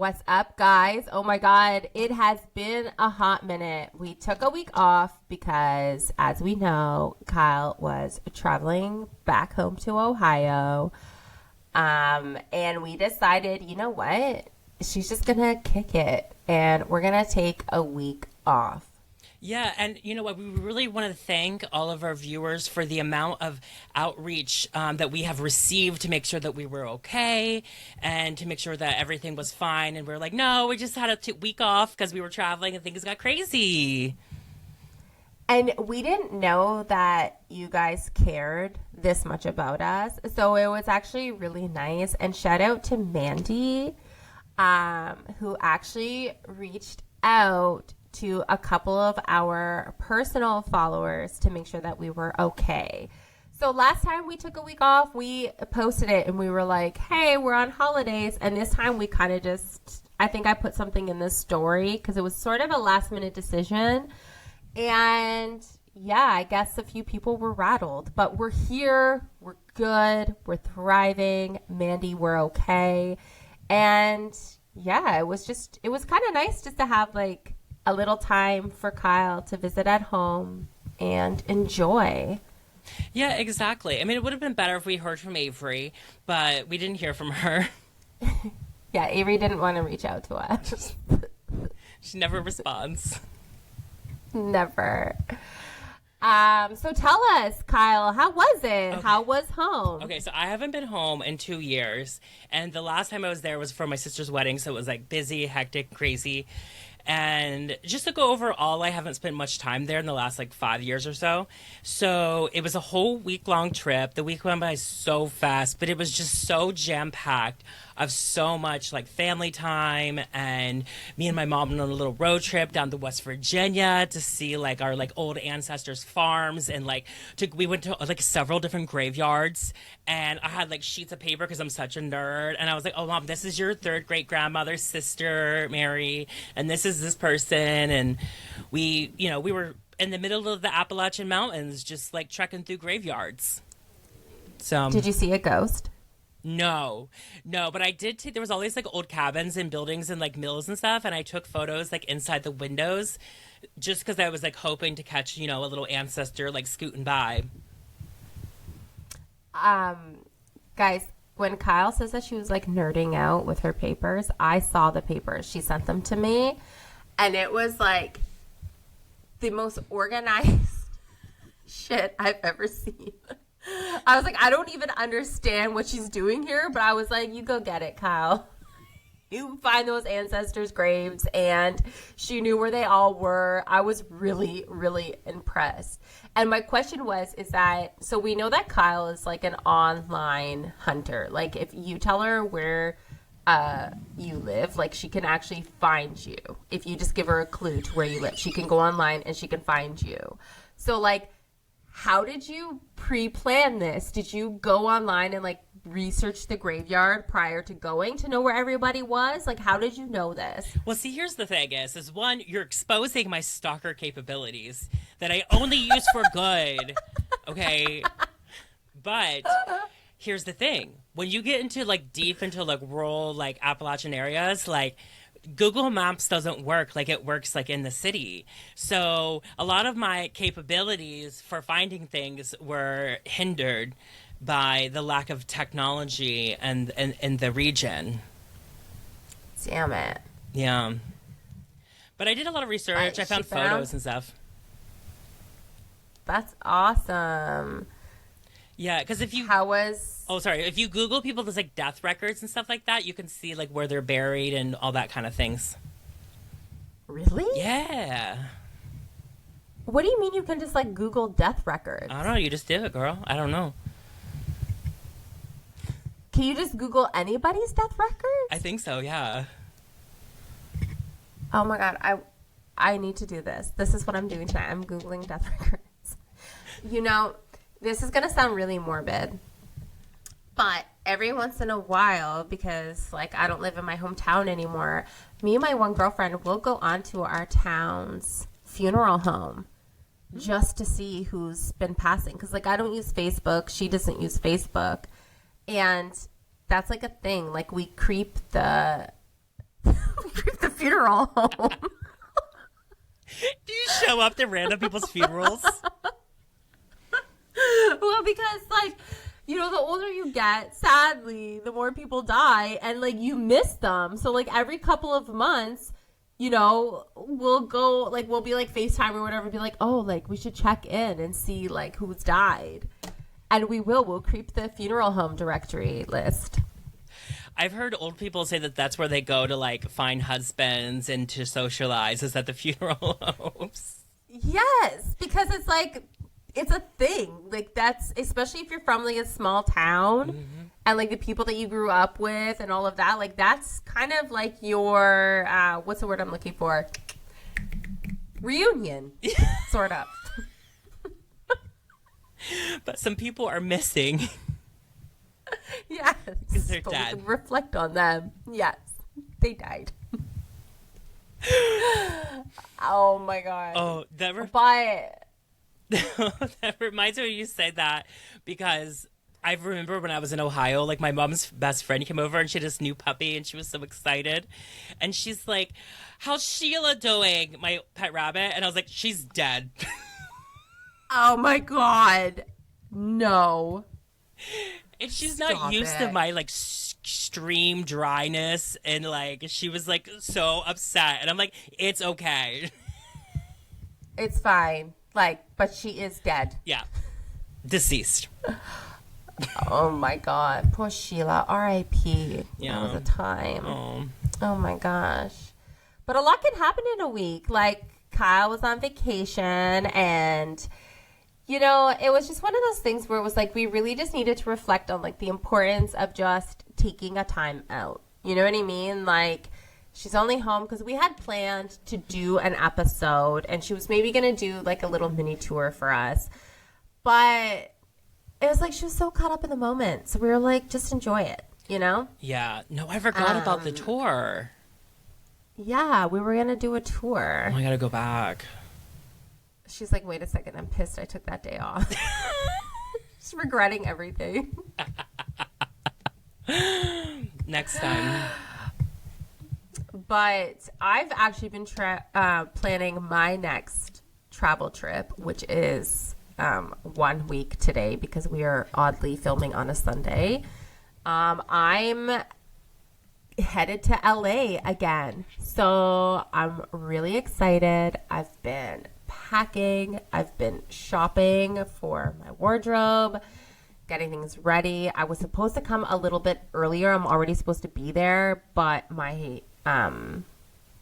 What's up, guys? Oh my God, it has been a hot minute. We took a week off because, as we know, Kyle was traveling back home to Ohio. And we decided, you know what? She's just going to kick it, and we're going to take a week off. Yeah, and you know what? We really want to thank all of our viewers for the amount of outreach that we have received to make sure that we were okay and to make sure that everything was fine. And we are like, no, we just had a week off because we were traveling and things got crazy. And we didn't know that you guys cared this much about us. So it was actually really nice. And shout out to Mandy, who actually reached out to a couple of our personal followers to make sure that we were okay. So last time we took a week off, we posted it and we were like, hey, we're on holidays. And this time we kind of just, I think I put something in the story because it was sort of a last minute decision. And yeah, I guess a few people were rattled, but we're here, we're good, we're thriving. Mandy, we're okay. And yeah, it was kind of nice just to have like a little time for Kyle to visit at home and enjoy. Yeah, exactly. I mean, it would have been better if we heard from Avery, but we didn't hear from her. Yeah, Avery didn't want to reach out to us. She never responds. Never. So tell us, Kyle, how was it? Okay. How was home? Okay, so I haven't been home in 2 years, and the last time I was there was for my sister's wedding, so it was like busy, hectic, crazy. And just to go over all, I haven't spent much time there in the last like 5 years or so. So it was a whole week-long trip. The week went by so fast, but it was just so jam-packed of so much like family time. And me and my mom went on a little road trip down to West Virginia to see like our like old ancestors' farms. And like we went to like several different graveyards. And I had like sheets of paper because I'm such a nerd. And I was like, oh, Mom, this is your third great-grandmother's sister, Mary. And this is this person. And we were in the middle of the Appalachian Mountains just like trekking through graveyards. So did you see a ghost? No, but I did there was all these like old cabins and buildings and like mills and stuff. And I took photos like inside the windows just because I was like hoping to catch, a little ancestor like scooting by. Guys, when Kyle says that she was like nerding out with her papers, I saw the papers. She sent them to me, and it was like the most organized shit I've ever seen. I was like, I don't even understand what she's doing here, but I was like, you go get it, Kyle. You find those ancestors' graves, and she knew where they all were. I was really, really impressed. And my question is that, so we know that Kyle is like an online hunter. Like if you tell her where you live, like she can actually find you. If you just give her a clue to where you live, she can go online and she can find you. So like, how did you pre-plan this? Did you go online and like research the graveyard prior to going to know where everybody was? Like, how did you know this? Well, see, here's the thing is one, you're exposing my stalker capabilities that I only use for good. Okay. But here's the thing. When you get into like deep into like rural, like Appalachian areas, like Google Maps doesn't work like it works like in the city. So a lot of my capabilities for finding things were hindered by the lack of technology and in the region. Damn it. Yeah. But I did a lot of research. I found photos and stuff. That's awesome. Yeah, because if you... if you Google people's like death records and stuff like that, you can see like where they're buried and all that kind of things. Really? Yeah. What do you mean you can just like Google death records? I don't know. You just did it, girl. I don't know. Can you just Google anybody's death records? I think so, yeah. Oh my God. I need to do this. This is what I'm doing tonight. I'm Googling death records. This is going to sound really morbid. But every once in a while, because like I don't live in my hometown anymore, me and my one girlfriend will go onto our town's funeral home just to see who's been passing. Because like I don't use Facebook. She doesn't use Facebook. And that's like a thing. Like we creep the Creep the funeral home. Do you show up to random people's funerals? Well, because, like, you know, the older you get, sadly, the more people die, and, like, you miss them. So, like, every couple of months, you know, we'll go, like, we'll be, like, FaceTime or whatever, be like, oh, like, we should check in and see, like, who's died. And we'll creep the funeral home directory list. I've heard old people say that that's where they go to, like, find husbands and to socialize, is at the funeral homes. Yes, because it's, like, it's a thing. Like, that's, especially if you're from, like, a small town and, like, the people that you grew up with and all of that, like, that's kind of like your, what's the word I'm looking for? Reunion, sort of. But some people are missing. Yes. Because they're but dead. We can reflect on them. Yes. They died. Oh, my God. Oh, But... that reminds me when you said that, because I remember when I was in Ohio, like, my mom's best friend came over and she had this new puppy and she was so excited. And she's like, how's Sheila doing, my pet rabbit? And I was like, she's dead. Oh, my God. No. And she's Stop not used to it. my, like, extreme dryness. And, like, she was, like, so upset. And I'm like, it's okay. It's fine. Like, but she is dead. Yeah. Deceased. Oh, my God. Poor Sheila. R.I.P. Yeah. That was a time. Oh. Oh, my gosh. But a lot can happen in a week. Like, Kyle was on vacation and... You know, it was just one of those things where it was like we really just needed to reflect on, like, the importance of just taking a time out. You know what I mean? Like, she's only home because we had planned to do an episode and she was maybe going to do, like, a little mini tour for us. But it was like she was so caught up in the moment. So we were like, just enjoy it, you know? Yeah. No, I forgot about the tour. Yeah, we were going to do a tour. Oh, I gotta go back. She's like, wait a second, I'm pissed I took that day off. Just regretting everything. Next time. But I've actually been planning my next travel trip, which is 1 week today because we are oddly filming on a Sunday. I'm headed to LA again. So I'm really excited. I've been packing. I've been shopping for my wardrobe, getting things ready. I was supposed to come a little bit earlier. I'm already supposed to be there, but my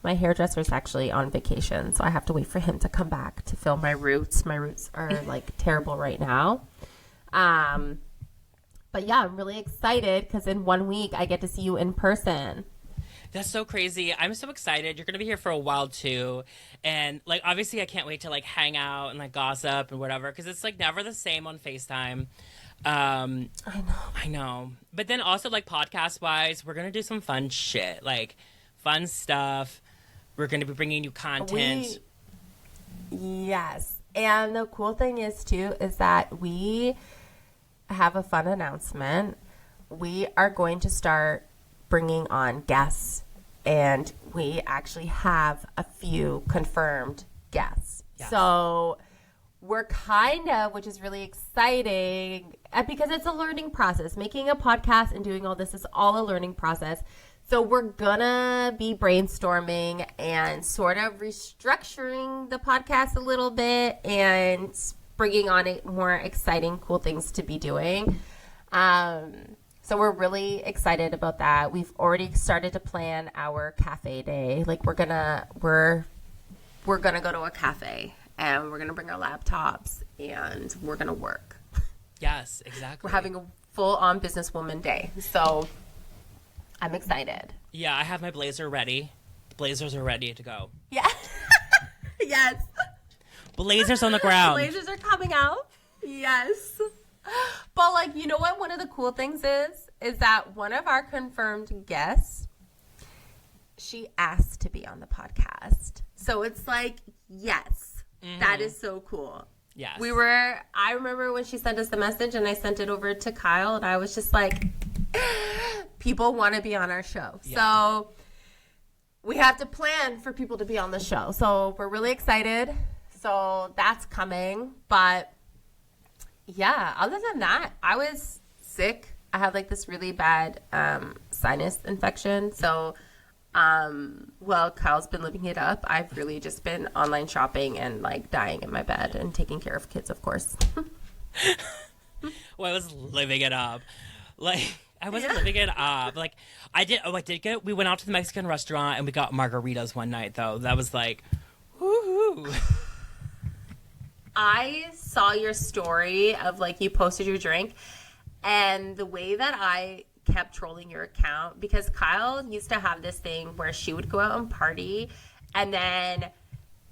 hairdresser is actually on vacation, so I have to wait for him to come back to film my roots. My roots are like terrible right now. But yeah, I'm really excited because in 1 week I get to see you in person. That's so crazy. I'm so excited. You're going to be here for a while too. And, like, obviously I can't wait to, like, hang out and, like, gossip and whatever, because it's, like, never the same on FaceTime. I know. But then also, like, podcast wise, we're going to do some fun shit, like fun stuff. We're going to be bringing you content. Yes. And the cool thing is too, is that we have a fun announcement. We are going to start bringing on guests, and we actually have a few confirmed guests. Yes. So we're kind of, which is really exciting because it's a learning process. Making a podcast and doing all this is all a learning process. So we're gonna be brainstorming and sort of restructuring the podcast a little bit and bringing on more exciting, cool things to be doing. So we're really excited about that. We've already started to plan our cafe day. Like we're gonna go to a cafe and we're gonna bring our laptops and we're gonna work. Yes, exactly. We're having a full-on businesswoman day. So I'm excited. Yeah, I have my blazer ready. The blazers are ready to go. Yeah. Yes. Blazers on the ground. Blazers are coming out. Yes. But, like, you know what one of the cool things is that one of our confirmed guests, she asked to be on the podcast. So it's like, yes, that is so cool. Yes. I remember when she sent us the message and I sent it over to Kyle and I was just like, people want to be on our show. Yeah. So we have to plan for people to be on the show. So we're really excited. So that's coming. But yeah, other than that, I was sick. I had like this really bad sinus infection. So well, Kyle's been living it up. I've really just been online shopping and like dying in my bed and taking care of kids, of course. Well, I was living it up. Like, I wasn't living it up. Like, we went out to the Mexican restaurant and we got margaritas one night, though. That was like, woohoo. I saw your story of like you posted your drink, and the way that I kept trolling your account, because Kyle used to have this thing where she would go out and party and then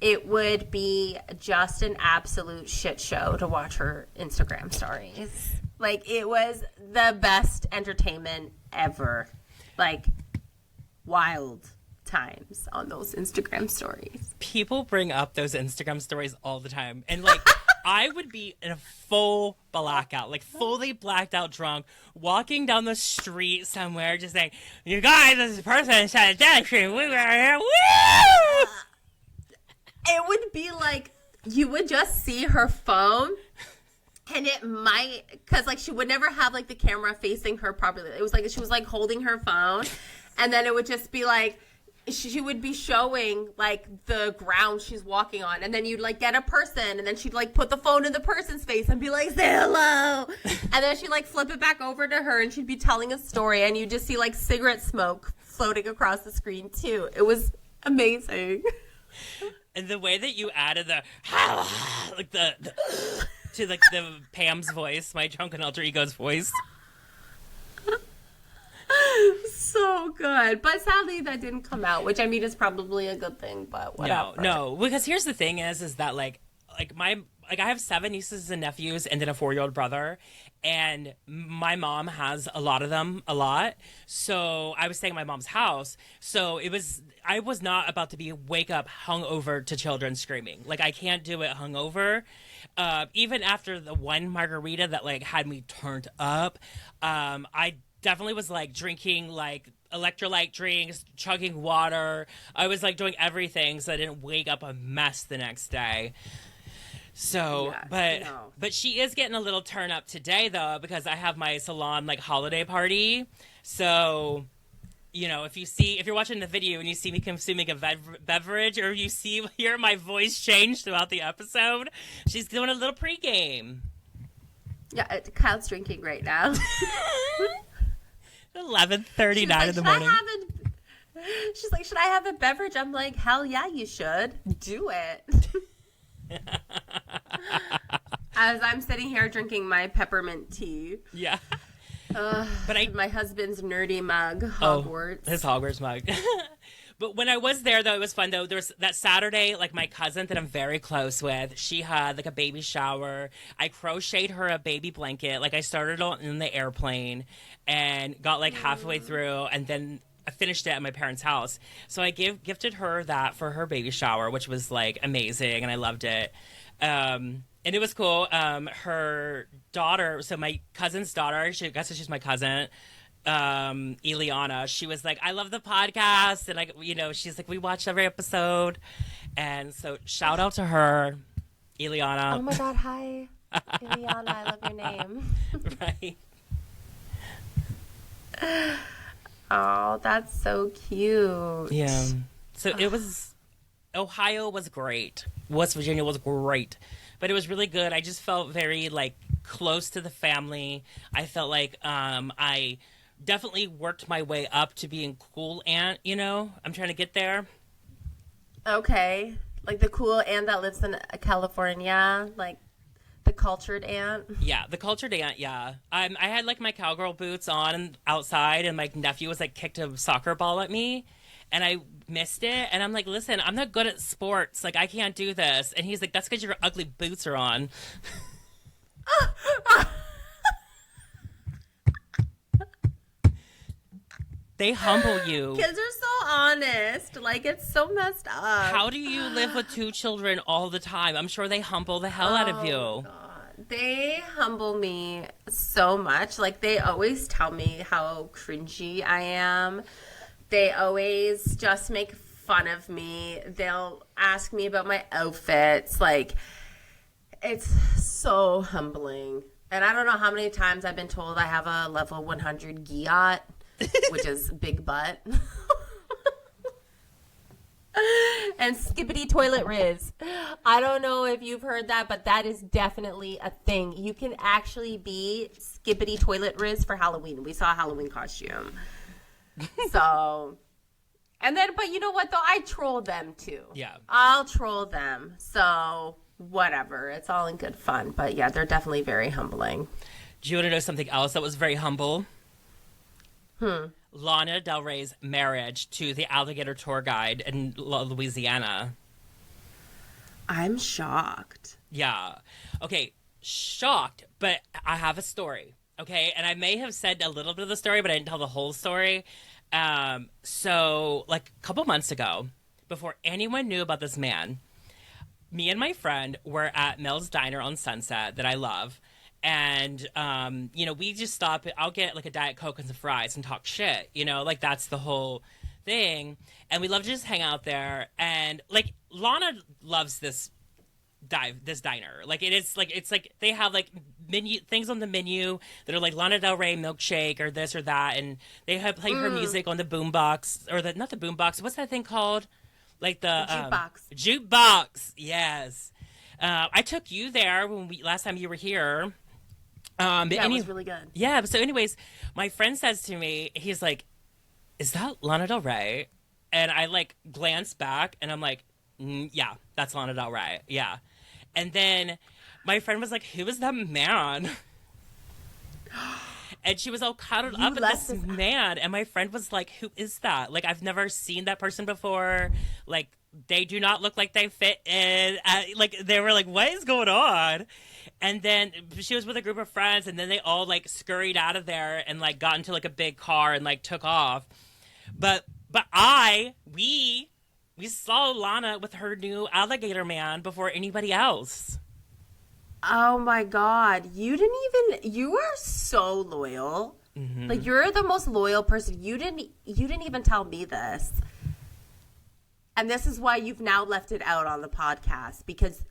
it would be just an absolute shit show to watch her Instagram stories. Like, it was the best entertainment ever. Like, wild times on those Instagram stories. People bring up those Instagram stories all the time. And, like, I would be in a full blackout, like, fully blacked out drunk, walking down the street somewhere, just saying, you guys, this person said that shit. We were here. Woo! It would be like, you would just see her phone, and it might, because, like, she would never have, like, the camera facing her properly. It was like, she was, like, holding her phone, and then it would just be, like, she would be showing, like, the ground she's walking on, and then you'd, like, get a person, and then she'd, like, put the phone in the person's face and be like, say hello, and then she'd, like, flip it back over to her, and she'd be telling a story, and you just see, like, cigarette smoke floating across the screen, too. It was amazing. And the way that you added the like the to like the Pam's voice, my drunken alter ego's voice. So good. But sadly that didn't come out, which I mean is probably a good thing, but whatever. No, because here's the thing is that like I have 7 nieces and nephews and then a 4-year-old brother, and my mom has a lot of them, so I was staying at my mom's house, so I was not about to wake up hungover to children screaming. Like, I can't do it hungover. Even after the one margarita that like had me turned up, I definitely was like drinking like electrolyte drinks, chugging water. I was like doing everything so I didn't wake up a mess the next day. So, but she is getting a little turn up today though, because I have my salon like holiday party. So, you know, if you're watching the video and you see me consuming a beverage, or you hear my voice change throughout the episode, she's doing a little pregame. Yeah, Kyle's drinking right now. 11:39 in the morning. She's like, should I have a beverage? I'm like, hell yeah, you should. Do it. As I'm sitting here drinking my peppermint tea. Yeah. But my husband's nerdy mug, Hogwarts. His Hogwarts mug. But when I was there, though, it was fun, though. There was that Saturday, like, my cousin that I'm very close with, she had, like, a baby shower. I crocheted her a baby blanket. Like, I started in the airplane and got, like, halfway through, and then I finished it at my parents' house. So I gifted her that for her baby shower, which was, like, amazing, and I loved it. And it was cool. Her daughter, so my cousin's daughter, I guess she's my cousin, Ileana, she was like, I love the podcast, and she's like, we watch every episode, and so shout out to her, Ileana. Oh my god, hi Ileana, I love your name. Right. Oh, that's so cute. Yeah. So Ohio was great. West Virginia was great, but it was really good. I just felt very like close to the family. I felt like I definitely worked my way up to being cool aunt, I'm trying to get there. Okay. Like the cool aunt that lives in California, like the cultured aunt. Yeah, the cultured aunt, yeah. I had like my cowgirl boots on outside, and my nephew was like kicked a soccer ball at me, and I missed it, and I'm like, listen, I'm not good at sports. Like, I can't do this. And he's like, that's because your ugly boots are on. They humble you. Kids are so honest. Like, it's so messed up. How do you live with 2 children all the time? I'm sure they humble the hell out of you. God. They humble me so much. Like, they always tell me how cringy I am. They always just make fun of me. They'll ask me about my outfits. Like, it's so humbling. And I don't know how many times I've been told I have a level 100 giat, which is big butt. And skippity toilet riz. I don't know if you've heard that, but that is definitely a thing. You can actually be skippity toilet riz for Halloween. We saw a Halloween costume. So, and then, but you know what though? I troll them too. Yeah. I'll troll them. So, whatever. It's all in good fun. But yeah, they're definitely very humbling. Do you want to know something else that was very humble? Lana Del Rey's marriage to the alligator tour guide in Louisiana. I'm shocked. Yeah. Okay, shocked, but I have a story. Okay, and I may have said a little bit of the story, but I didn't tell the whole story. So, like a couple months ago, before anyone knew about this man, me and my friend were at Mel's Diner on Sunset that I love. And, you know, we just stop. I'll get like a Diet Coke and some fries and talk shit, you know, like that's the whole thing. And we love to just hang out there. And like Lana loves this diner. Like it's like they have like menu things on the menu that are like Lana Del Rey milkshake or this or that. And they have play her music on the boombox or not the boombox. What's that thing called? Like the jukebox. Jukebox. Yes. I took you there last time you were here. It was really good. Yeah. So, anyways, my friend says to me, he's like, "Is that Lana Del Rey?" And I like glance back, and I'm like, "Yeah, that's Lana Del Rey." Yeah. And then my friend was like, "Who is that man?" And she was all cuddled up with this man, and my friend was like, "Who is that? Like, I've never seen that person before. Like, they do not look like they fit in." Like, they were like, "What is going on?" And then she was with a group of friends, and then they all like scurried out of there and like got into like a big car and like took off. But we saw Lana with her new alligator man before anybody else. Oh my God. You are so loyal. Mm-hmm. Like, you're the most loyal person. You didn't even tell me this. And this is why you've now left it out on the podcast, because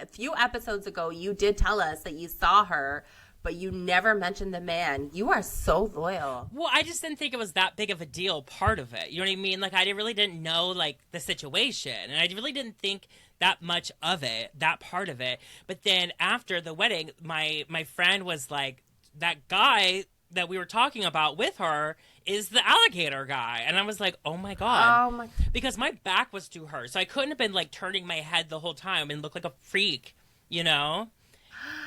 a few episodes ago, you did tell us that you saw her, but you never mentioned the man. You are so loyal. Well, I just didn't think it was that big of a deal, part of it. You know what I mean? Like, I really didn't know, like, the situation. And I really didn't think that much of it, that part of it. But then after the wedding, my friend was like, that guy that we were talking about with her is the alligator guy. And I was like, oh my God. Oh my. Because my back was to her. So I couldn't have been like turning my head the whole time and look like a freak, you know?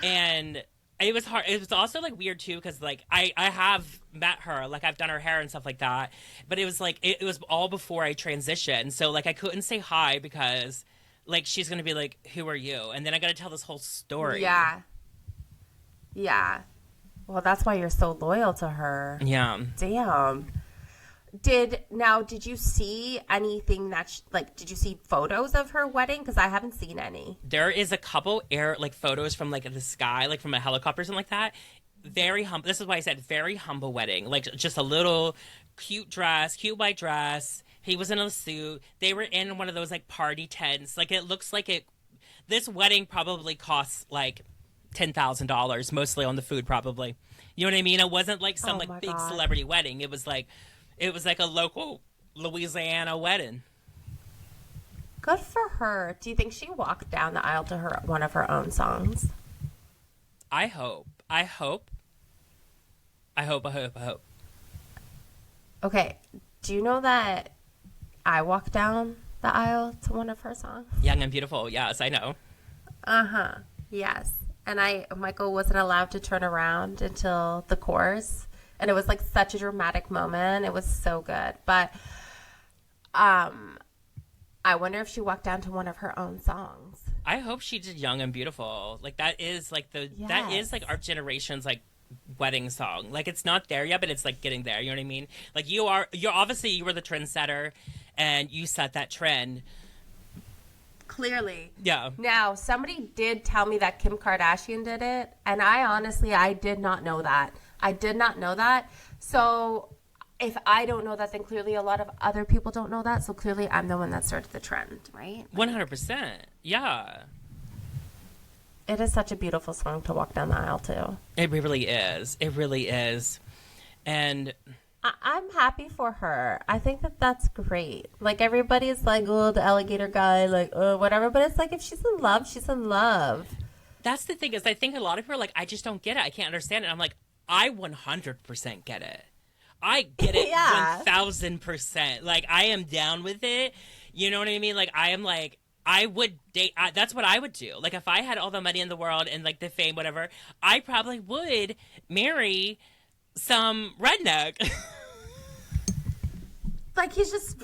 And it was hard. It was also like weird too, because like I have met her, like I've done her hair and stuff like that. But it was like, it was all before I transitioned. So like I couldn't say hi because like she's going to be like, who are you? And then I got to tell this whole story. Yeah. Yeah. Well, that's why you're so loyal to her. Yeah. Damn. Did you see anything did you see photos of her wedding? Because I haven't seen any. There is a couple photos from like the sky, like from a helicopter or something like that. Very humble. This is why I said very humble wedding. Like just a little cute white dress. He was in a suit. They were in one of those like party tents. Like it looks like this wedding probably costs like $10,000, mostly on the food, probably. You know what I mean? It wasn't like some like big celebrity wedding. It was like a local Louisiana wedding. Good for her. Do you think she walked down the aisle to one of her own songs? I hope. Okay. Do you know that I walked down the aisle to one of her songs? Young and Beautiful. Yes, I know. Uh-huh. Yes. And Michael wasn't allowed to turn around until the chorus. And it was like such a dramatic moment. It was so good. But I wonder if she walked down to one of her own songs. I hope she did Young and Beautiful. Like that is like that is like our generation's like wedding song. Like it's not there yet, but it's like getting there. You know what I mean? Like you were the trendsetter and you set that trend. Clearly. Yeah. Now, somebody did tell me that Kim Kardashian did it, and I did not know that. So if I don't know that, then clearly a lot of other people don't know that. So clearly I'm the one that started the trend, right? 100%. Yeah. It is such a beautiful song to walk down the aisle to. It really is. It really is. And I'm happy for her. I think that that's great. Like, everybody's like, oh, the alligator guy, like, oh, whatever. But it's like, if she's in love, she's in love. that's the thing is I think a lot of people are like, I just don't get it. I can't understand it. I'm like, I 100% get it. I get it Yeah. 1000%. Like, I am down with it. You know what I mean? Like, I am like, I would date. That's what I would do. Like, if I had all the money in the world and like the fame, whatever, I probably would marry some redneck. Like, he's just,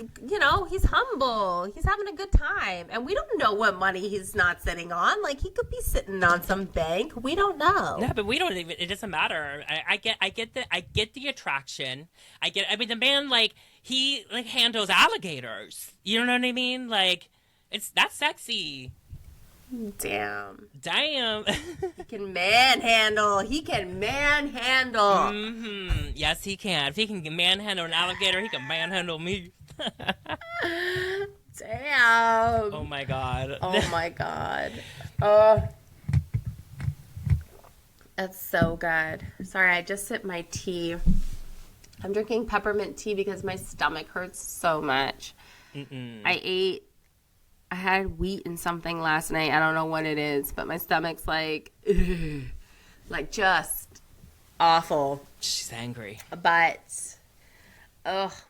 he's humble. He's having a good time. And we don't know what money he's not sitting on. Like, he could be sitting on some bank. We don't know. No, but we don't even. It doesn't matter. I get the attraction. I mean, the man like he like handles alligators. You know what I mean? Like, that's sexy. Damn. Damn. He can manhandle. Yes, he can. If he can manhandle an alligator, he can manhandle me. Damn. Oh my god. Oh my god. Oh. That's so good. Sorry, I just sipped my tea. I'm drinking peppermint tea because my stomach hurts so much. I had wheat in something last night. I don't know what it is, but my stomach's like, ugh, like just awful. She's angry. But,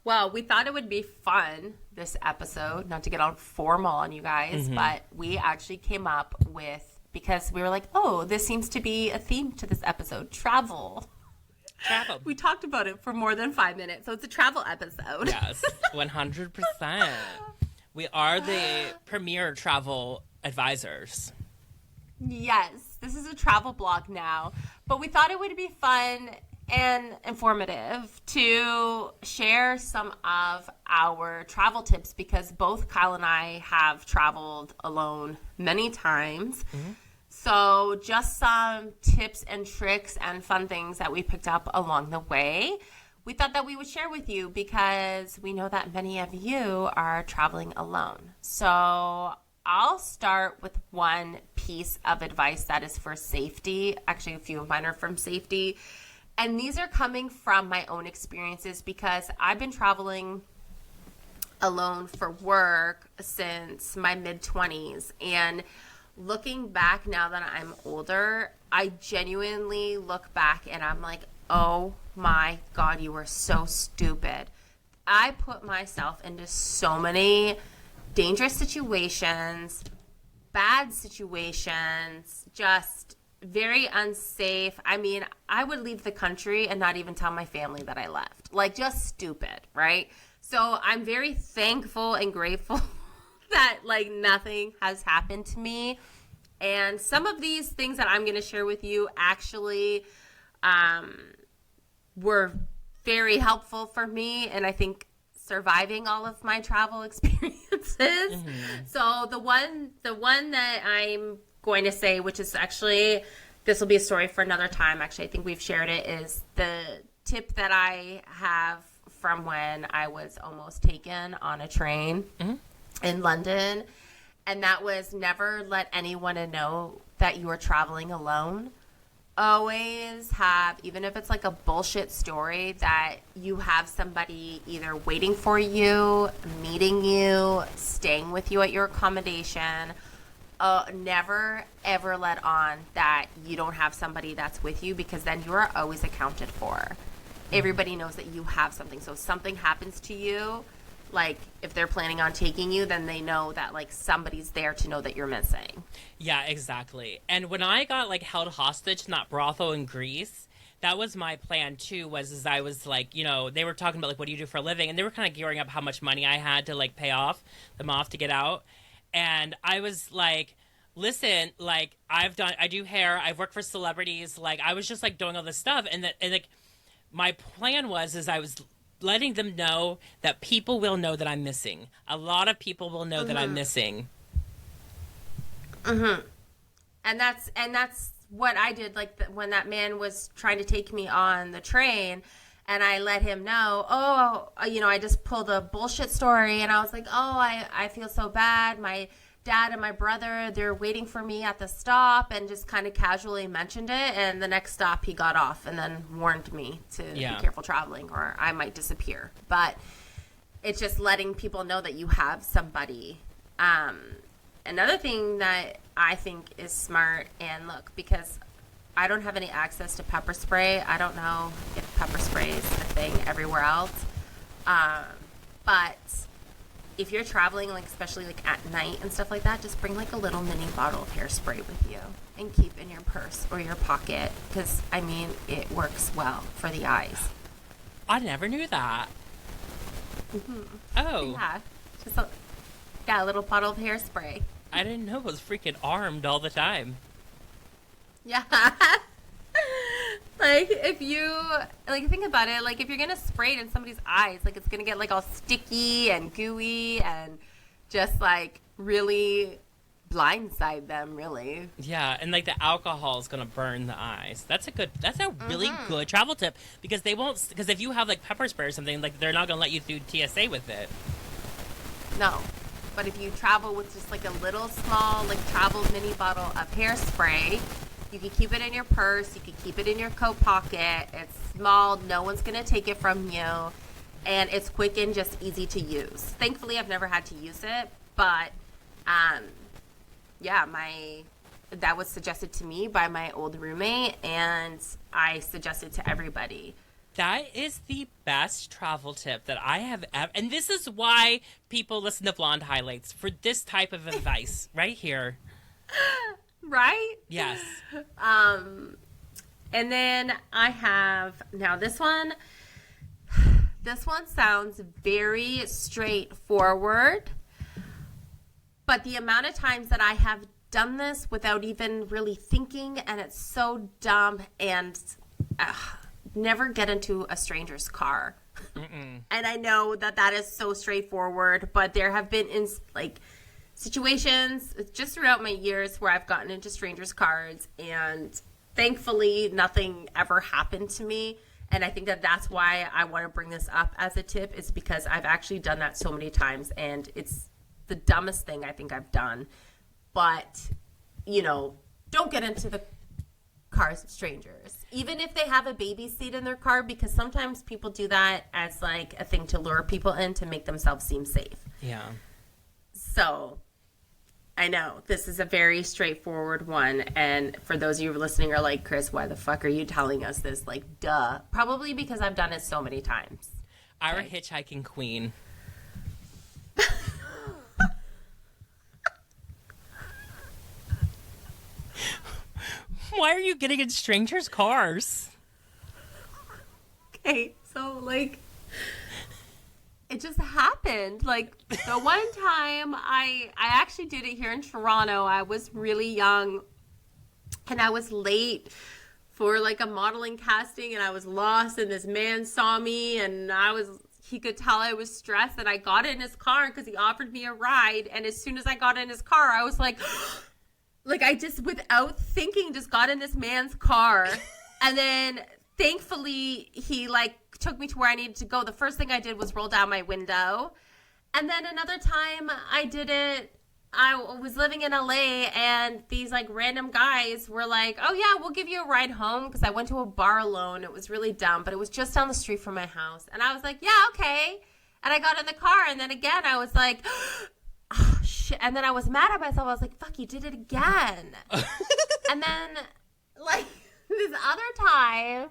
well, we thought it would be fun this episode, not to get all formal on you guys, but we actually came up with, because we were like, oh, this seems to be a theme to this episode, travel. Travel. We talked about it for more than 5 minutes, so it's a travel episode. Yes, 100%. We are the premier travel advisors. Yes, this is a travel blog now, but we thought it would be fun and informative to share some of our travel tips because both Kyle and I have traveled alone many times. So just some tips and tricks and fun things that we picked up along the way. We thought that we would share with you because we know that many of you are traveling alone. So I'll start with one piece of advice that is for safety. Actually, a few of mine are from safety. And these are coming from my own experiences because I've been traveling alone for work since my mid-20s. And looking back now that I'm older, I genuinely look back and I'm like, oh my God, you were so stupid. I put myself into so many dangerous situations, bad situations, just very unsafe. I mean, I would leave the country and not even tell my family that I left. Like, just stupid, right? So I'm very thankful and grateful that, like, nothing has happened to me. And some of these things that I'm going to share with you actually were very helpful for me, and I think surviving all of my travel experiences. So the one that I'm going to say, which is actually, this will be a story for another time. Actually, I think we've shared it, is the tip that I have from when I was almost taken on a train in London. And that was never let anyone know that you are traveling alone. Always have, even if it's like a bullshit story, that you have somebody either waiting for you, meeting you, staying with you at your accommodation. Never, ever let on that you don't have somebody that's with you, because then you are always accounted for. Everybody knows that you have something. So if something happens to you, like if they're planning on taking you, then they know that like somebody's there to know that you're missing. Yeah, exactly. And when I got like held hostage in that brothel in Greece, that was my plan too, was I was like, you know, they were talking about like, what do you do for a living? And they were kind of gearing up how much money I had to like pay them off to get out. And I was like, listen, like I do hair, I've worked for celebrities. Like I was just like doing all this stuff. And like my plan is I was letting them know that people will know that I'm missing. A lot of people will know that I'm missing. And that's what I did. Like when that man was trying to take me on the train, And I let him know, I just pulled a bullshit story. And I was like, I feel so bad. My dad and my brother, they're waiting for me at the stop, and just kind of casually mentioned it. And the next stop, he got off and then warned me to be careful traveling or I might disappear. But it's just letting people know that you have somebody. Another thing that I think is smart, and look, because I don't have any access to pepper spray. I don't know if pepper spray is a thing everywhere else. But if you're traveling, like especially like at night and stuff like that, just bring like a little mini bottle of hairspray with you and keep in your purse or your pocket, because I mean it works well for the eyes. I never knew that. Mm-hmm. Oh. Yeah. Just a little bottle of hairspray. I didn't know it was freaking armed all the time. Yeah. Like, if you, like, think about it, like, if you're gonna spray it in somebody's eyes, like, it's gonna get, like, all sticky and gooey and just, like, really blindside them, really. Yeah, and, like, the alcohol is gonna burn the eyes. That's a really good travel tip, because because if you have, like, pepper spray or something, like, they're not gonna let you through TSA with it. No. But if you travel with just, like, a little small, like, travel mini bottle of hairspray, you can keep it in your purse. You can keep it in your coat pocket. It's small. No one's going to take it from you. And it's quick and just easy to use. Thankfully, I've never had to use it. But, that was suggested to me by my old roommate. And I suggested to everybody. That is the best travel tip that I have ever. And this is why people listen to Blonde Highlights, for this type of advice right here. Right? Yes. And then I have, now this one sounds very straightforward, but the amount of times that I have done this without even really thinking, and it's so dumb, and never get into a stranger's car. And I know that is so straightforward, but there have been situations just throughout my years where I've gotten into strangers' cars, and thankfully nothing ever happened to me. And I think that's why I want to bring this up as a tip, is because I've actually done that so many times, and it's the dumbest thing I think I've done. But, don't get into the cars of strangers, even if they have a baby seat in their car, because sometimes people do that as like a thing to lure people in to make themselves seem safe. Yeah. So I know this is a very straightforward one, and for those of you listening are like, Kris, why the fuck are you telling us this? Like, duh. Probably because I've done it so many times. Our hitchhiking queen. Why are you getting in strangers' cars? Okay, so like, it just happened. Like, the one time I actually did it here in Toronto. I was really young, and I was late for like a modeling casting, and I was lost, and this man saw me, and he could tell I was stressed, and I got in his car because he offered me a ride. And as soon as I got in his car, I was like, like, I just, without thinking, just got in this man's car. And then thankfully he like took me to where I needed to go. The first thing I did was roll down my window. And then another time I did it, I was living in LA, and these like random guys were like, oh yeah, we'll give you a ride home, because I went to a bar alone. It was really dumb, but it was just down the street from my house. And I was like, yeah, okay. And I got in the car, and then again I was like, oh shit. And then I was mad at myself. I was like, fuck, you did it again. And then like this other time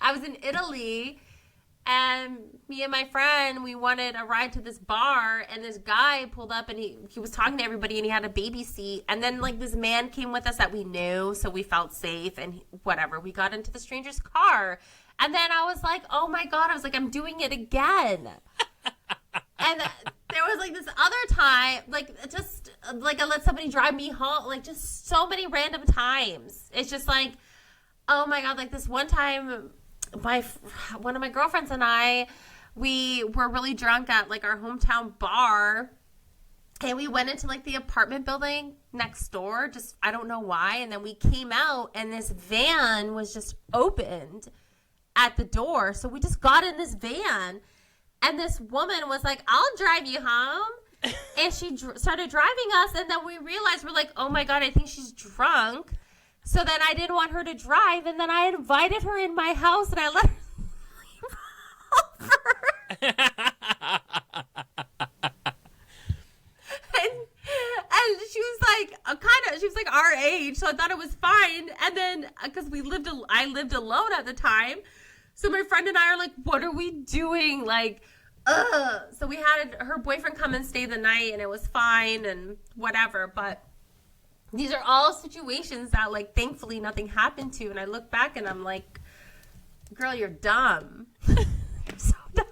I was in Italy, and me and my friend, we wanted a ride to this bar, and this guy pulled up, and he was talking to everybody, and he had a baby seat. And then like this man came with us that we knew, so we felt safe, and whatever, we got into the stranger's car. And then I was like, oh my God, I was like, I'm doing it again. And there was like this other time, like just like I let somebody drive me home, like just so many random times. It's just like, oh my God, like this one time, one of my girlfriends and I, we were really drunk at like our hometown bar, and we went into like the apartment building next door, just I don't know why. And then we came out, and this van was just opened, at the door. So we just got in this van, and this woman was like, I'll drive you home. And she started driving us, and then we realized, we're like, oh my God, I think she's drunk. So then I didn't want her to drive, and then I invited her in my house, and I let her sleep over. And she was like, she was like our age, so I thought it was fine. And then, because I lived alone at the time, so my friend and I are like, what are we doing? Like, ugh. So we had her boyfriend come and stay the night, and it was fine and whatever. But these are all situations that, like, thankfully nothing happened to. And I look back and I'm like, girl, you're dumb. You're so dumb.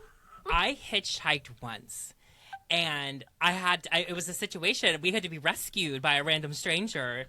I hitchhiked once. And it was a situation, we had to be rescued by a random stranger.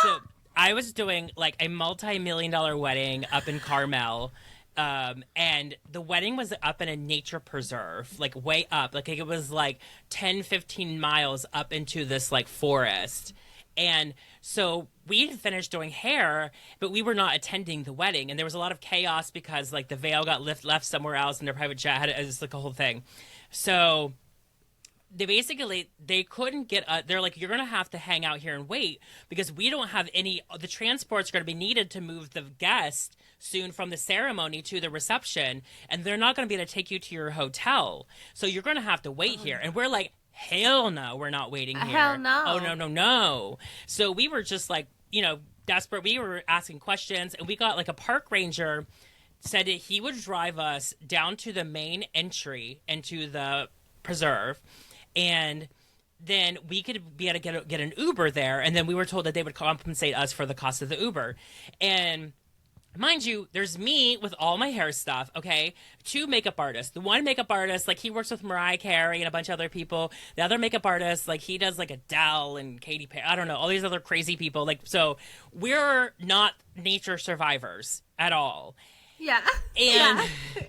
So I was doing like a multi-million-dollar wedding up in Carmel. And the wedding was up in a nature preserve, like way up. Like it was like 10, 15 miles up into this like forest. And so we had finished doing hair, but we were not attending the wedding. And there was a lot of chaos because like the veil got left somewhere else and their private jet it was like a whole thing. So they couldn't get they're like, you're gonna have to hang out here and wait because we don't have the transport's gonna be needed to move the guest soon from the ceremony to the reception, and they're not gonna be able to take you to your hotel, so you're gonna have to wait here. And we're like, hell no, we're not waiting here. Hell no. Oh no. So we were just like, desperate. We were asking questions, and we got like a park ranger said that he would drive us down to the main entry into the preserve, and then we could be able to get an Uber there, and then we were told that they would compensate us for the cost of the Uber. And mind you, there's me with all my hair stuff, okay? 2 makeup artists. The one makeup artist, like, he works with Mariah Carey and a bunch of other people. The other makeup artist, like, he does, like, Adele and Katy Perry. I don't know, all these other crazy people. Like, so we're not nature survivors at all. Yeah. And... Yeah.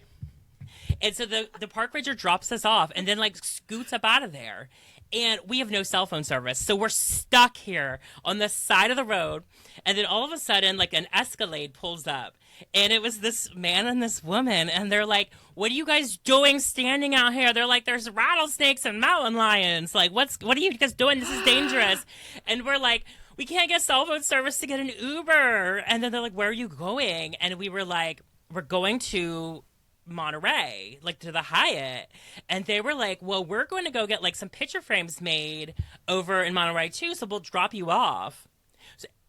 And so the park ranger drops us off and then like scoots up out of there. And we have no cell phone service. So we're stuck here on the side of the road. And then all of a sudden, like an Escalade pulls up. And it was this man and this woman. And they're like, what are you guys doing standing out here? They're like, there's rattlesnakes and mountain lions. Like, what are you guys doing? This is dangerous. And we're like, we can't get cell phone service to get an Uber. And then they're like, where are you going? And we were like, we're going to Monterey, like to the Hyatt. And they were like, well, we're going to go get like some picture frames made over in Monterey too, so we'll drop you off.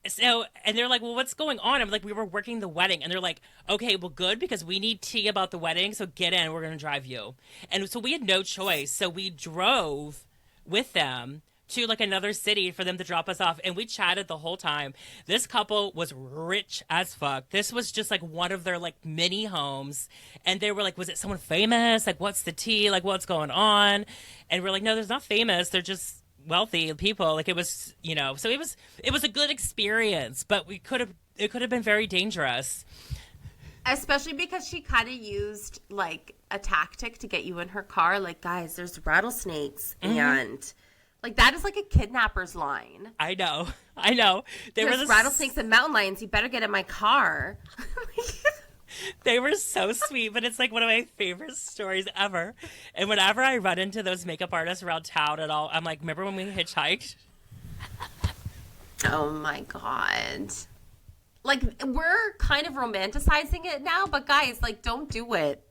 So and they're like, well, what's going on? I'm like, we were working the wedding. And they're like, okay, well, good, because we need tea about the wedding, so get in, we're going to drive you. And so we had no choice, so we drove with them to like another city for them to drop us off, and we chatted the whole time. This couple was rich as fuck. This was just like one of their like mini homes, and they were like, was it someone famous? Like, what's the tea? Like, what's going on? And we're like, no, there's not famous, they're just wealthy people. Like, it was, so it was a good experience, but it could have been very dangerous, especially because she kind of used like a tactic to get you in her car, like, guys, there's rattlesnakes. And like, that is like a kidnapper's line. I know. There's rattlesnakes and mountain lions. You better get in my car. They were so sweet, but it's like one of my favorite stories ever. And whenever I run into those makeup artists around town at all, I'm like, remember when we hitchhiked? Oh my God. Like, we're kind of romanticizing it now, but guys, like, don't do it.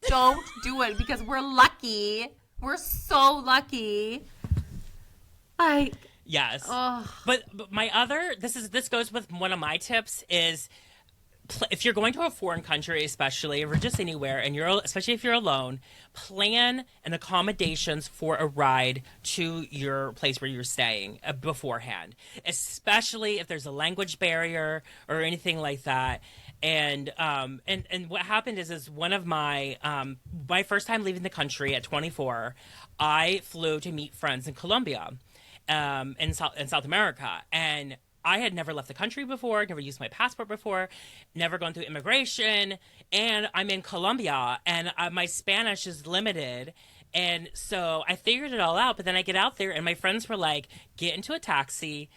Don't do it, because we're lucky. We're so lucky. Like, yes. Oh. But my other, this goes with one of my tips is, if you're going to a foreign country, especially, or just anywhere, and especially if you're alone, plan an accommodations for a ride to your place where you're staying beforehand, especially if there's a language barrier or anything like that. And what happened is one of my first time leaving the country at 24, I flew to meet friends in Colombia, in South America, and I had never left the country before, never used my passport before, never gone through immigration, and I'm in Colombia, and my Spanish is limited, and so I figured it all out. But then I get out there, and my friends were like, get into a taxi,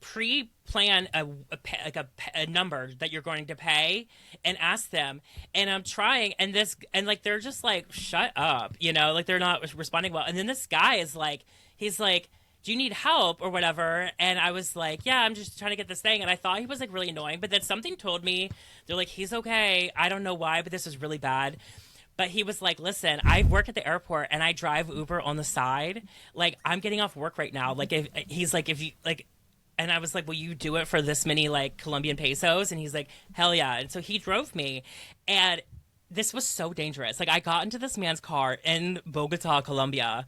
pre-plan a number that you're going to pay and ask them. And I'm trying, and like they're just like, shut up, like they're not responding well. And then this guy is like, he's like, do you need help or whatever? And I was like, yeah, I'm just trying to get this thing. And I thought he was like really annoying, but then something told me, they're like, he's okay. I don't know why, but this is really bad. But he was like, listen, I work at the airport and I drive Uber on the side. Like, I'm getting off work right now. Like, if you like, and I was like, will you do it for this many like Colombian pesos? And he's like, hell yeah. And so he drove me. And this was so dangerous. Like, I got into this man's car in Bogota, Colombia,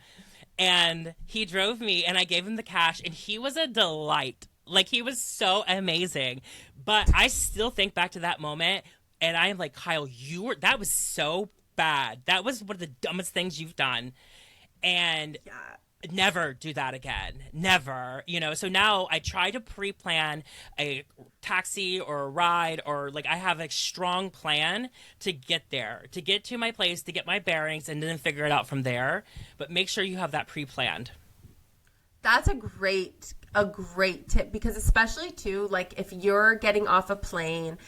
and he drove me and I gave him the cash and he was a delight. Like, he was so amazing. But I still think back to that moment and I am like, Kyle, that was so bad. That was one of the dumbest things you've done. And never do that again. Never. So now I try to pre-plan a taxi or a ride, or like I have a strong plan to get there, to get to my place, to get my bearings, and then figure it out from there. But make sure you have that pre-planned. That's a great tip, because especially too, like if you're getting off a plane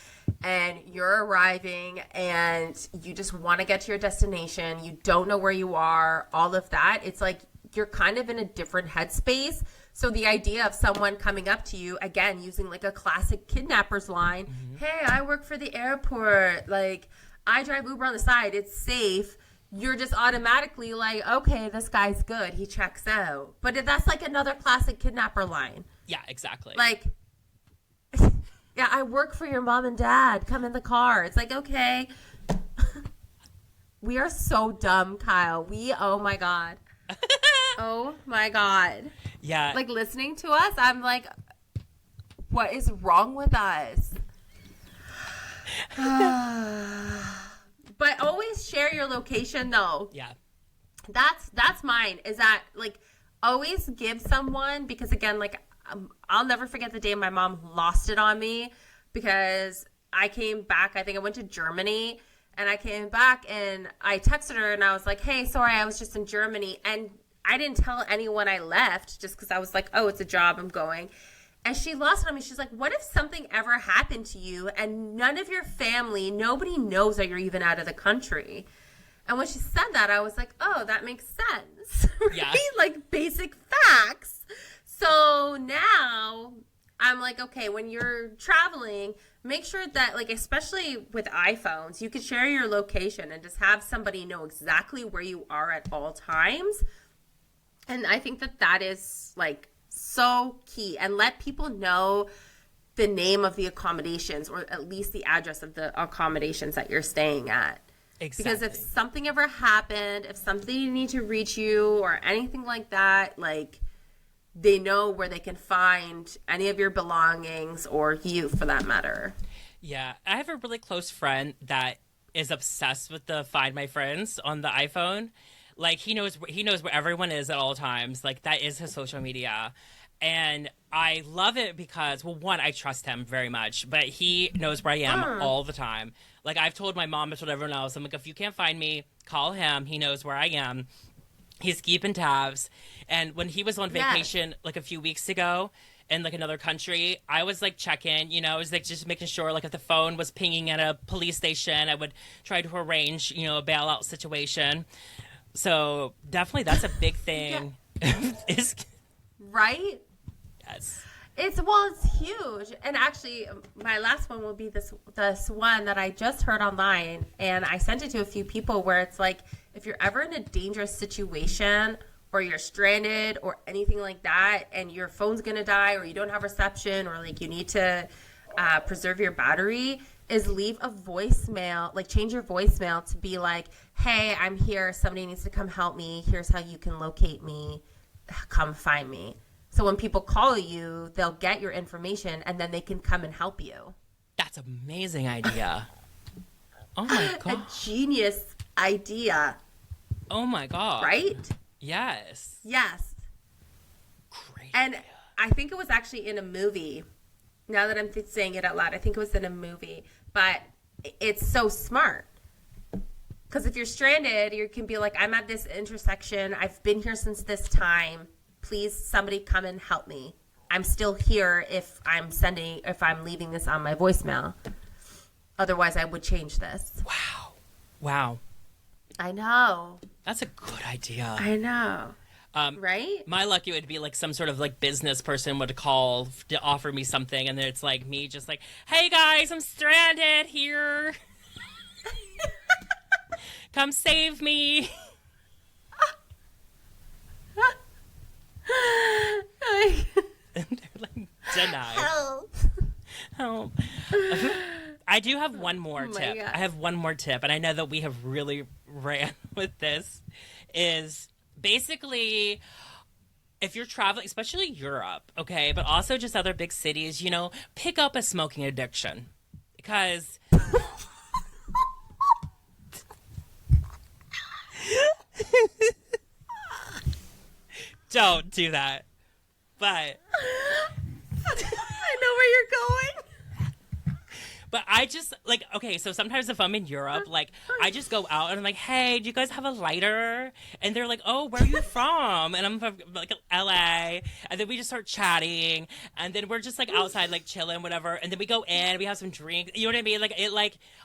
and you're arriving and you just want to get to your destination, you don't know where you are, all of that, it's like you're kind of in a different headspace. So the idea of someone coming up to you, again, using like a classic kidnapper's line, hey, I work for the airport, like I drive Uber on the side, it's safe. You're just automatically like, okay, this guy's good, he checks out. But that's like another classic kidnapper line. Yeah, exactly. Like, yeah, I work for your mom and dad, come in the car. It's like, okay. We are so dumb, Kyle. Oh my God. Oh my God. Yeah. Like, listening to us, I'm like, what is wrong with us? But always share your location, though. Yeah. That's mine, is that, like, always give someone, because, again, like, I'll never forget the day my mom lost it on me, because I came back, I think I went to Germany, and I came back, and I texted her, and I was like, hey, sorry, I was just in Germany, and I didn't tell anyone I left, just because I was like, oh, it's a job, I'm going. And she lost it on me. She's like, what if something ever happened to you and none of your family, nobody knows that you're even out of the country? And when she said that, I was like, oh, that makes sense. Right? Yeah. Like, basic facts. So now I'm like, okay, when you're traveling, make sure that, like, especially with iPhones, you can share your location and just have somebody know exactly where you are at all times. And I think that is, like, so key. And let people know the name of the accommodations, or at least the address of the accommodations that you're staying at. Exactly. Because if something ever happened, if somebody need to reach you or anything like that, like, they know where they can find any of your belongings, or you for that matter. Yeah. I have a really close friend that is obsessed with the Find My Friends on the iPhone. Like, he knows where everyone is at all times. Like, that is his social media. And I love it because, well, one, I trust him very much, but he knows where I am all the time. Like, I've told my mom, I've told everyone else, I'm like, if you can't find me, call him. He knows where I am. He's keeping tabs. And when he was on vacation, like, a few weeks ago in, like, another country, I was, like, checking, I was, like, just making sure, like, if the phone was pinging at a police station, I would try to arrange, a bailout situation. So definitely that's a big thing. Right? Yes. It's huge. And actually, my last one will be this one that I just heard online, and I sent it to a few people, where it's like, if you're ever in a dangerous situation, or you're stranded or anything like that, and your phone's gonna die, or you don't have reception, or like you need to preserve your battery, is leave a voicemail, like change your voicemail to be like, hey, I'm here, somebody needs to come help me, here's how you can locate me, come find me. So when people call you, they'll get your information, and then they can come and help you. That's an amazing idea. Oh my God. A genius idea. Oh my God. Right? Yes. Yes. Great And idea. I think it was actually in a movie. Now that I'm saying it out loud, I think it was in a movie. But it's so smart. Because if you're stranded, you can be like, I'm at this intersection. I've been here since this time. Please, somebody come and help me. I'm still here if I'm leaving this on my voicemail. Otherwise, I would change this. Wow. I know. That's a good idea. I know. Right? My lucky would be like some sort of like business person would call to offer me something, and then it's like me just like, hey guys, I'm stranded here. Come save me. And they're like, denied. Help. I do have one more tip. God. I have one more tip, and I know that we have really ran with this, is basically if you're traveling, especially Europe, okay, but also just other big cities, you know, pick up a smoking addiction. Because don't do that. But I know where you're going. But I just, like, okay, so sometimes if I'm in Europe, like, I just go out and I'm like, hey, do you guys have a lighter? And they're like, oh, where are you from? And I'm from, like, LA. And then we just start chatting. And then we're just, like, outside, like, chilling, whatever. And then we go in, we have some drinks. You know what I mean? Like,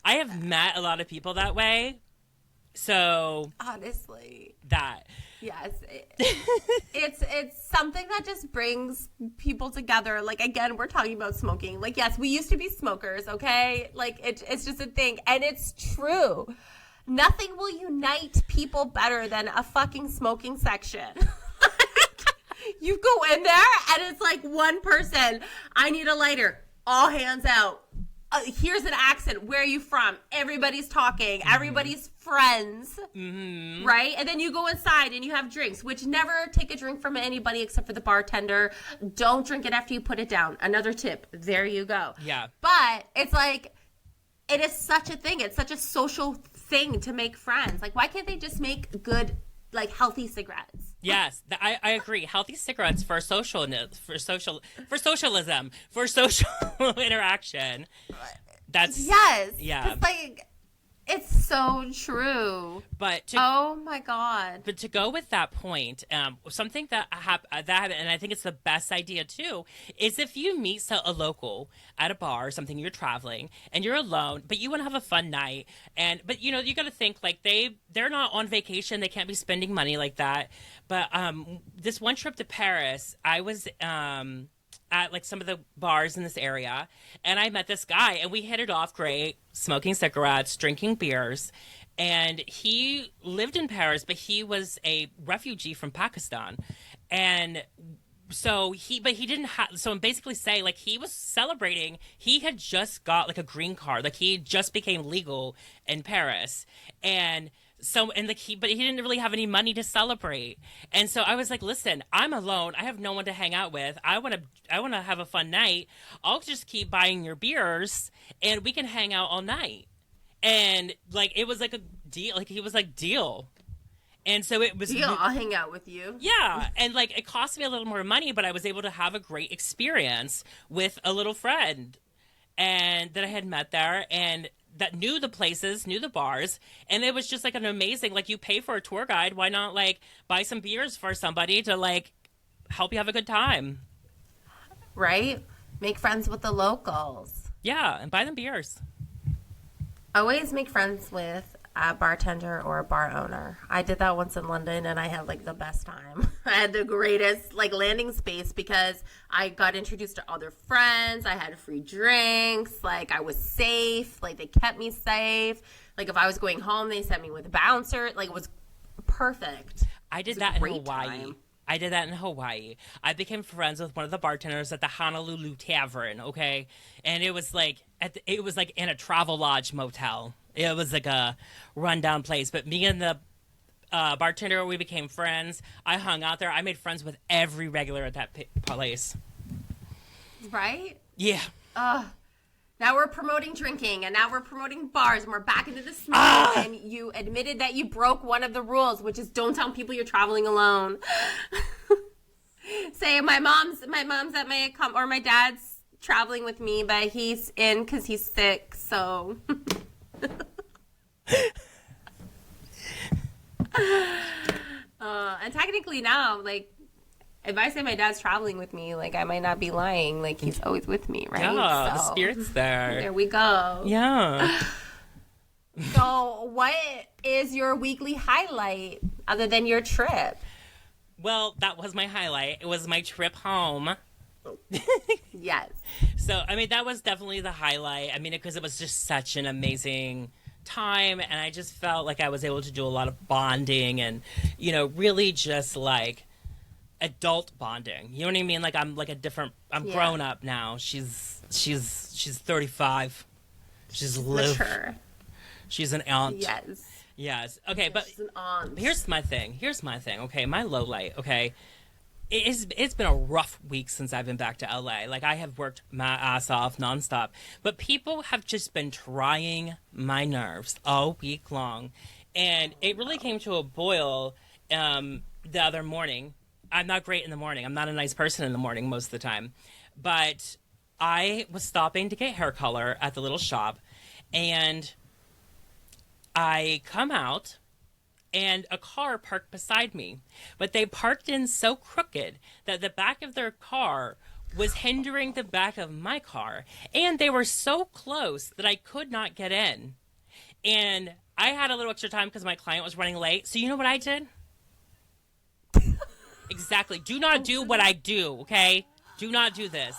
I have met a lot of people that way. So. Honestly. That. Yes, it's something that just brings people together. Like, again, we're talking about smoking. Like, yes, we used to be smokers, okay? Like, it's just a thing. And it's true. Nothing will unite people better than a fucking smoking section. You go in there and it's like one person, I need a lighter. All hands out. Here's an accent. Where are you from? Everybody's talking. Everybody's friends. Mm-hmm. Right? And then you go inside and you have drinks, which never take a drink from anybody except for the bartender. Don't drink it after you put it down. Another tip. There you go. Yeah. But it's like, it is such a thing. It's such a social thing to make friends. Like, why can't they just make good, like, healthy cigarettes? Yes, I agree. Healthy cigarettes for socialism, for social interaction. That's yes. Yeah. It's like, it's so true. Oh my God. But to go with that point, something that happened, and I think it's the best idea too, is if you meet a local at a bar or something, you're traveling and you're alone, but you want to have a fun night, but you know, you got to think like they're not on vacation, they can't be spending money like that. But this one trip to Paris, I was at like some of the bars in this area, and I met this guy, and we hit it off great, smoking cigarettes, drinking beers. And he lived in Paris, but he was a refugee from Pakistan. And so he didn't have, so I'm basically saying, like, he was celebrating, he had just got like a green card, like he just became legal in Paris. And so, and like but he didn't really have any money to celebrate. And so I was like, listen, I'm alone. I have no one to hang out with. I want to have a fun night. I'll just keep buying your beers and we can hang out all night. And like, it was like a deal. Like, he was like, deal. And so it was deal. I'll hang out with you. Yeah. And like, it cost me a little more money, but I was able to have a great experience with a little friend and that I had met there, and that knew the places, knew the bars. And it was just like an amazing, like, you pay for a tour guide. Why not like buy some beers for somebody to like help you have a good time? Right? Make friends with the locals. Yeah. And buy them beers. Always make friends with a bartender or a bar owner. I did that once in London, and I had like the best time. I had the greatest like landing space because I got introduced to other friends. I had free drinks. Like, I was safe. Like, they kept me safe. Like, if I was going home, they sent me with a bouncer. Like, it was perfect. I did that in Hawaii. I did that in Hawaii. I became friends with one of the bartenders at the Honolulu Tavern, okay? And it was like in a Travelodge motel. It was like a rundown place. But me and the bartender, we became friends. I hung out there. I made friends with every regular at that place. Right? Yeah. Now we're promoting drinking, and now we're promoting bars, and we're back into the smoke. And you admitted that you broke one of the rules, which is don't tell people you're traveling alone. Say my mom's at my dad's traveling with me, but he's in because he's sick. So. And technically now, like, If I say my dad's traveling with me, like, I might not be lying. Like, he's always with me, right? Yeah, the spirit's there. There we go. Yeah. So, what is your weekly highlight other than your trip? Well, that was my highlight. It was my trip home. Yes. So, I mean, that was definitely the highlight. I mean, because it was just such an amazing time, and I just felt like I was able to do a lot of bonding and, you know, really just like adult bonding. You know what I mean? Like I'm I'm grown up now. She's 35. She's lived. Mature. She's an aunt. Yes. Yes. Okay, but She's an aunt. here's my thing. Okay, my low light. Okay. It's been a rough week since I've been back to LA. Like, I have worked my ass off nonstop. But people have just been trying my nerves all week long. And it really came to a boil the other morning. I'm not great in the morning. I'm not a nice person in the morning most of the time. But I was stopping to get hair color at the little shop. And I come out. And a car parked beside me. But they parked in so crooked that the back of their car was hindering the back of my car. And they were so close that I could not get in. And I had a little extra time because my client was running late. So you know what I did? Exactly. Do not do what I do, okay? Do not do this.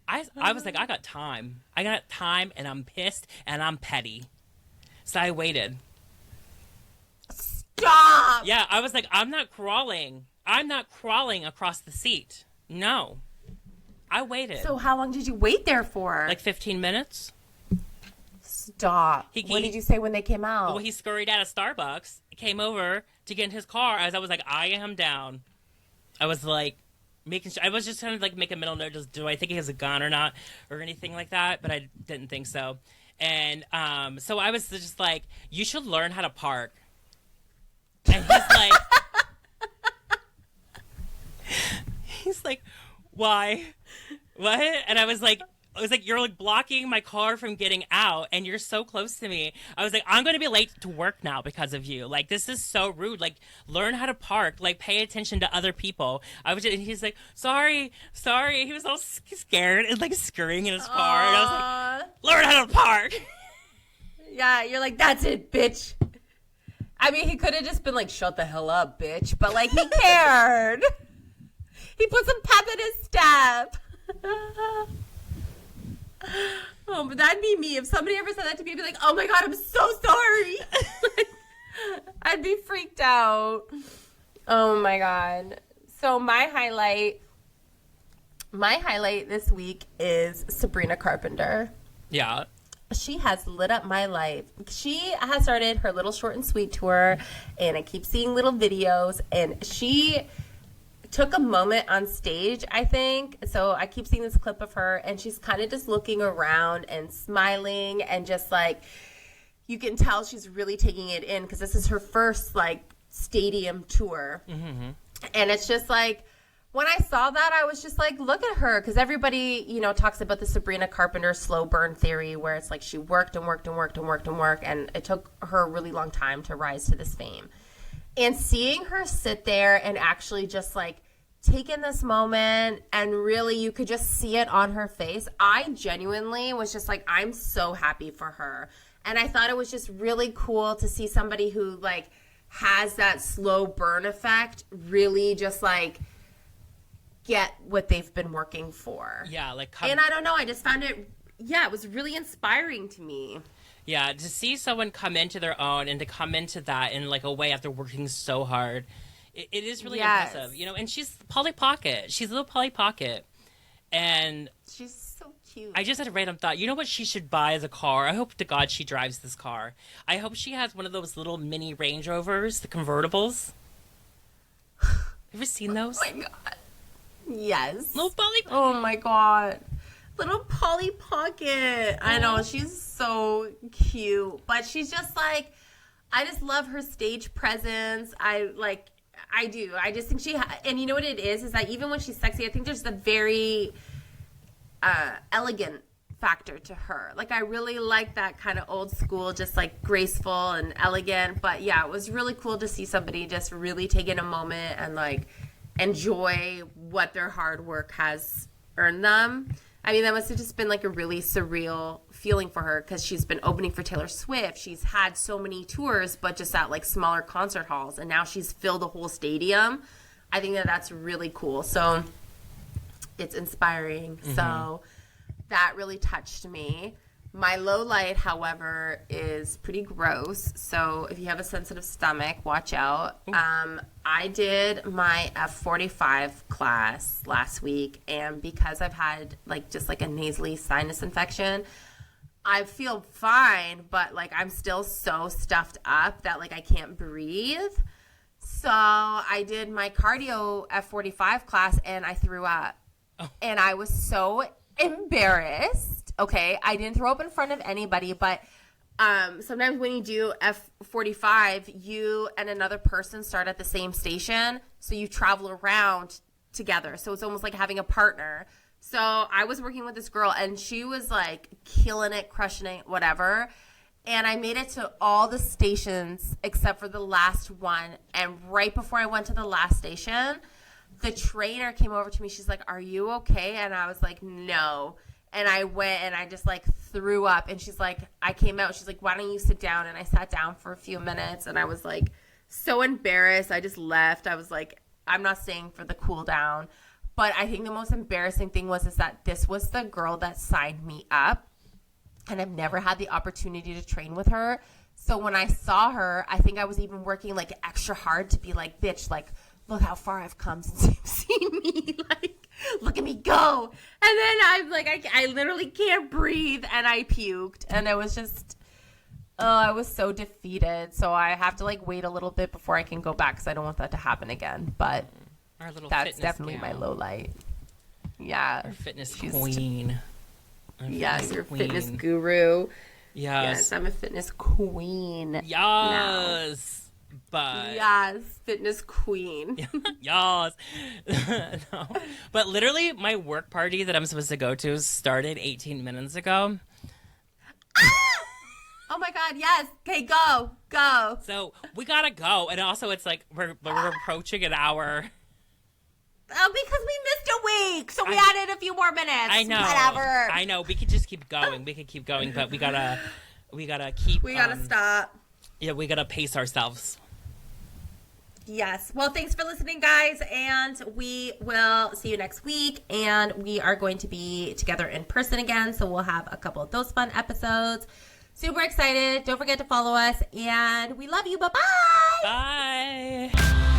I was like, I got time. I got time, and I'm pissed, and I'm petty. So I waited. Stop! Yeah, I was like, I'm not crawling. I'm not crawling across the seat. No. I waited. So how long did you wait there for? Like 15 minutes. Stop. What did you say when they came out? Well, he scurried out of Starbucks, came over to get in his car as I was like, I am down. I was like, making sure. I was just trying to like make a mental note. Just, do I think he has a gun or not or anything like that? But I didn't think so. And so I was just like, you should learn how to park. And he's like, why? What? And I was like, you're like blocking my car from getting out and you're so close to me. I was like, I'm going to be late to work now because of you. Like, this is so rude. Like, learn how to park. Like, pay attention to other people. And he's like, sorry. He was all scared and like scurrying in his car. And I was like, learn how to park. Yeah, you're like, that's it, bitch. I mean, he could have just been like, shut the hell up, bitch. But, like, he cared. He put some pep in his step. Oh, but that'd be me. If somebody ever said that to me, I'd be like, oh, my God, I'm so sorry. I'd be freaked out. Oh, my God. So my highlight this week is Sabrina Carpenter. Yeah. She has lit up my life. She has started her little short and sweet tour, and I keep seeing little videos, and she took a moment on stage, I think. So I keep seeing this clip of her, and she's kind of just looking around and smiling, and just like, you can tell she's really taking it in because this is her first like stadium tour. Mm-hmm. And it's just like, when I saw that, I was just like, look at her. Because everybody, you know, talks about the Sabrina Carpenter slow burn theory, where it's like she worked and worked and worked and worked and worked, and it took her a really long time to rise to this fame. And seeing her sit there and actually just like take in this moment, and really you could just see it on her face, I genuinely was just like, I'm so happy for her. And I thought it was just really cool to see somebody who like has that slow burn effect really just like get what they've been working for. Yeah, like... And I don't know, I just found it, it was really inspiring to me. Yeah, to see someone come into their own and to come into that in like a way after working so hard, it is really impressive, you know. And she's Polly Pocket. She's little Polly Pocket. And... she's so cute. I just had a random thought. You know what she should buy as a car? I hope to God she drives this car. I hope she has one of those little mini Range Rovers, the convertibles. You ever seen those? Oh my God. Yes. Little Polly Pocket. Oh my God. Little Polly Pocket. I know, she's so cute. But she's just like, I just love her stage presence. I do. I just think and you know what it is that even when she's sexy, I think there's a very elegant factor to her. Like, I really like that kind of old school, just like graceful and elegant. But yeah, it was really cool to see somebody just really take in a moment and like enjoy what their hard work has earned them. I mean, that must have just been like a really surreal feeling for her because she's been opening for Taylor Swift. She's had so many tours, but just at like smaller concert halls. And now she's filled a whole stadium. I think that that's really cool. So it's inspiring. Mm-hmm. So that really touched me. My low light, however, is pretty gross. So if you have a sensitive stomach, watch out. I did my F45 class last week, and because I've had like just like a nasally sinus infection, I feel fine, but like I'm still so stuffed up that like I can't breathe. So I did my cardio F45 class, and I threw up. Oh. And I was so embarrassed. Okay, I didn't throw up in front of anybody, but sometimes when you do F45, you and another person start at the same station, so you travel around together. So it's almost like having a partner. So I was working with this girl, and she was like killing it, crushing it, whatever. And I made it to all the stations except for the last one. And right before I went to the last station, the trainer came over to me. She's like, "Are you okay?" And I was like, "No." And I went and I just like threw up. And she's like, I came out. She's like, "Why don't you sit down?" And I sat down for a few minutes, and I was like so embarrassed. I just left. I was like, I'm not staying for the cool down. But I think the most embarrassing thing is that this was the girl that signed me up. And I've never had the opportunity to train with her. So when I saw her, I think I was even working like extra hard to be like, "Bitch, like, look how far I've come since you've seen me. Like, look at me go." And then I'm like, I literally can't breathe, and I puked. And it was just, I was so defeated. So I have to like wait a little bit before I can go back because I don't want that to happen again. But our little that's definitely my low light. Yeah. Our fitness queen. Yes, your fitness guru. Yes, I'm a fitness queen. Yes. Now. But yes, fitness queen. Yes. No. But literally my work party that I'm supposed to go to started 18 minutes ago. Oh my God, yes. Okay, go. So we gotta go. And also it's like we're approaching an hour. Oh, because we missed a week, so we added a few more minutes. I know. Whatever. I know. We could just keep going. But we gotta keep. We gotta stop. Yeah, we gotta pace ourselves. Yes. Well, thanks for listening, guys, and we will see you next week. And we are going to be together in person again, so we'll have a couple of those fun episodes. Super excited. Don't forget to follow us, and we love you. Bye-bye. Bye.